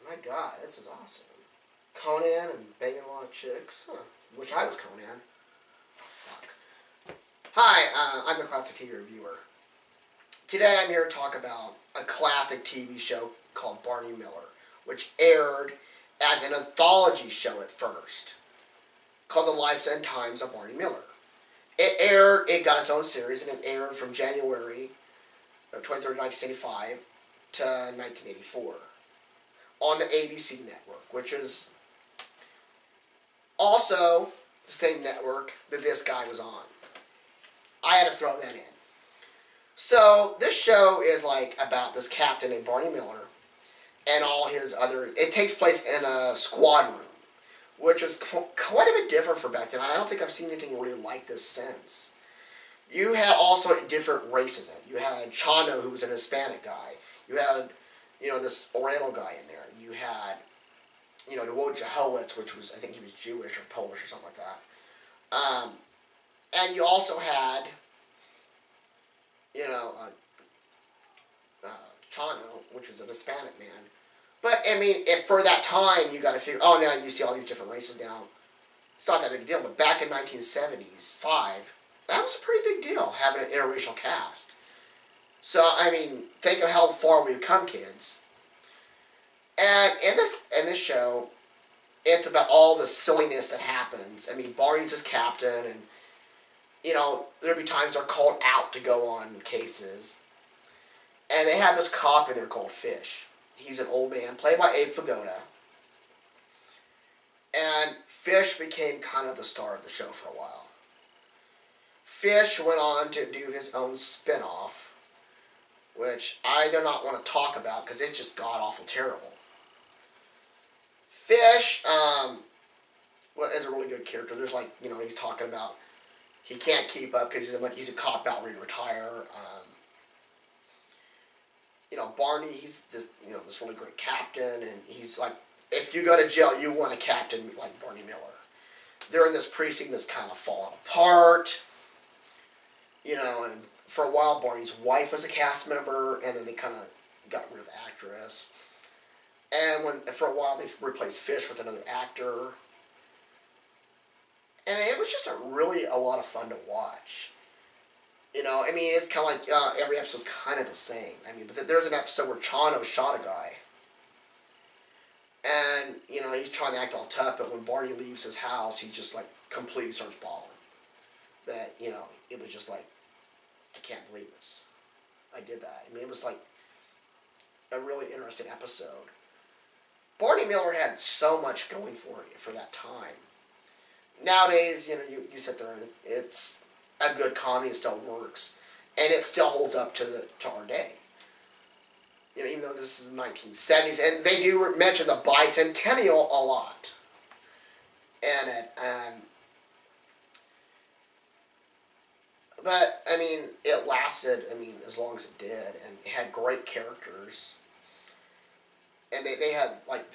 My God, this is awesome. Conan and banging a lot of chicks. Huh. Wish I was Conan. Oh, fuck. Hi, I'm the Classic TV Reviewer. Today I'm here to talk about a classic TV show called Barney Miller, which aired as an anthology show at first, called The Lives and Times of Barney Miller. It got its own series, and it aired from January of 1985 to 1984 on the ABC network, which is also the same network that this guy was on. I had to throw that in. So this show is like about this captain named Barney Miller and all his other... It takes place in a squad room, which was quite a bit different for back then. I don't think I've seen anything really like this since. You had also different races in it. You had Chano, who was an Hispanic guy. You had, this Oriental guy in there. You had, the Wojciechowicz, which was, I think he was Jewish or Polish or something like that. And you also had, Chano, which was an Hispanic man. But, I mean, for that time, you got to figure, now you see all these different races now. It's not that big a deal, but back in 1975, that was a pretty big deal, having an interracial cast. So, I mean, think of how far we've come, kids. And in this show, it's about all the silliness that happens. I mean, Barney's his captain, and, there'll be times they're called out to go on cases. And they have this cop in there called Fish. He's an old man, played by Abe Vigoda. And Fish became kind of the star of the show for a while. Fish went on to do his own spin-off, which I do not want to talk about because it's just god-awful terrible. Fish is a really good character. There's he's talking about he can't keep up because he's a cop out ready to retire. Barney, he's this really great captain, and he's like, if you go to jail, you want a captain like Barney Miller. They're in this precinct that's kind of falling apart, and for a while, Barney's wife was a cast member, and then they kind of got rid of the actress. And for a while, they replaced Fish with another actor. And it was just a lot of fun to watch. It's kind of like every episode's kind of the same. But there's an episode where Chano shot a guy. And, he's trying to act all tough, but when Barney leaves his house, he just, completely starts bawling. That, it was just like, I can't believe this. I did that. It was, a really interesting episode. Barney Miller had so much going for that time. Nowadays, you sit there and it's a good comedy, it still works, and it still holds up to our day. Even though this is the 1970s, and they do mention the bicentennial a lot. But it lasted, as long as it did, and it had great characters. And they had,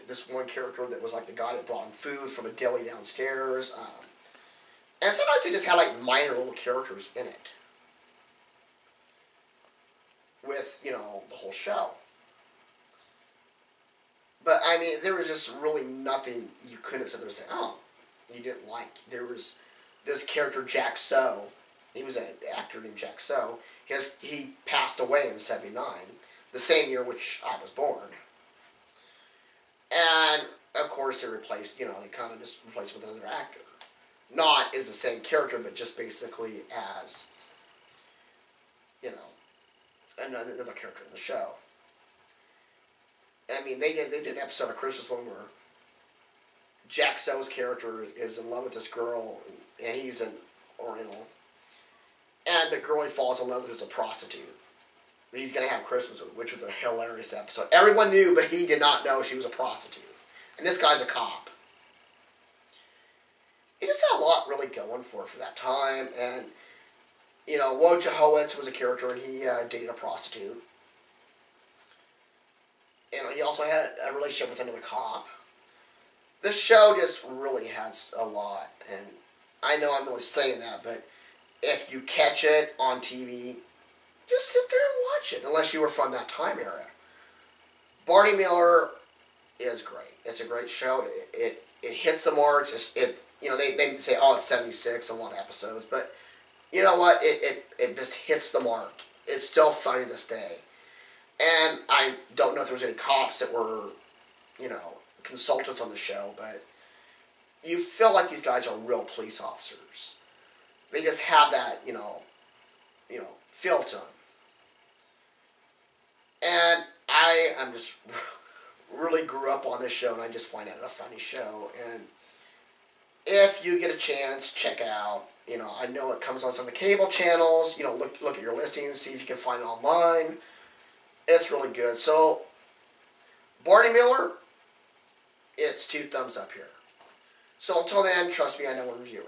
this one character that was, the guy that brought him food from a deli downstairs. And sometimes they just had, minor little characters in it. With, the whole show. But, there was just really nothing you couldn't sit there and say, oh, you didn't like. There was this character, Jack So. He was an actor named Jack So. He passed away in 79, the same year which I was born. And, of course, they replaced, they kind of just replaced with another actor. Not as the same character, but just basically as, another character in the show. They did an episode of Christmas one where Jack So's character is in love with this girl, and he's an Oriental. And the girl he falls in love with is a prostitute that he's going to have Christmas with, which was a hilarious episode. Everyone knew, but he did not know she was a prostitute. And this guy's a cop. He just had a lot really going for that time. And, Wojciechowicz was a character, and he dated a prostitute. And he also had a relationship with another cop. This show just really has a lot. And I know I'm really saying that, but if you catch it on TV, just sit there and watch it, unless you were from that time era. Barney Miller is great. It's a great show. It hits the marks. They say, oh, it's 76 and 1 episodes, but you know what? It just hits the mark. It's still funny to this day. And I don't know if there was any cops that were, consultants on the show, but you feel like these guys are real police officers. They just have that, feel to them. And I'm just really grew up on this show, and I just find it a funny show. And if you get a chance, check it out. I know it comes on some of the cable channels. Look at your listings, see if you can find it online. It's really good. So, Barney Miller, it's 2 thumbs up here. So until then, trust me, I know what I'm reviewing.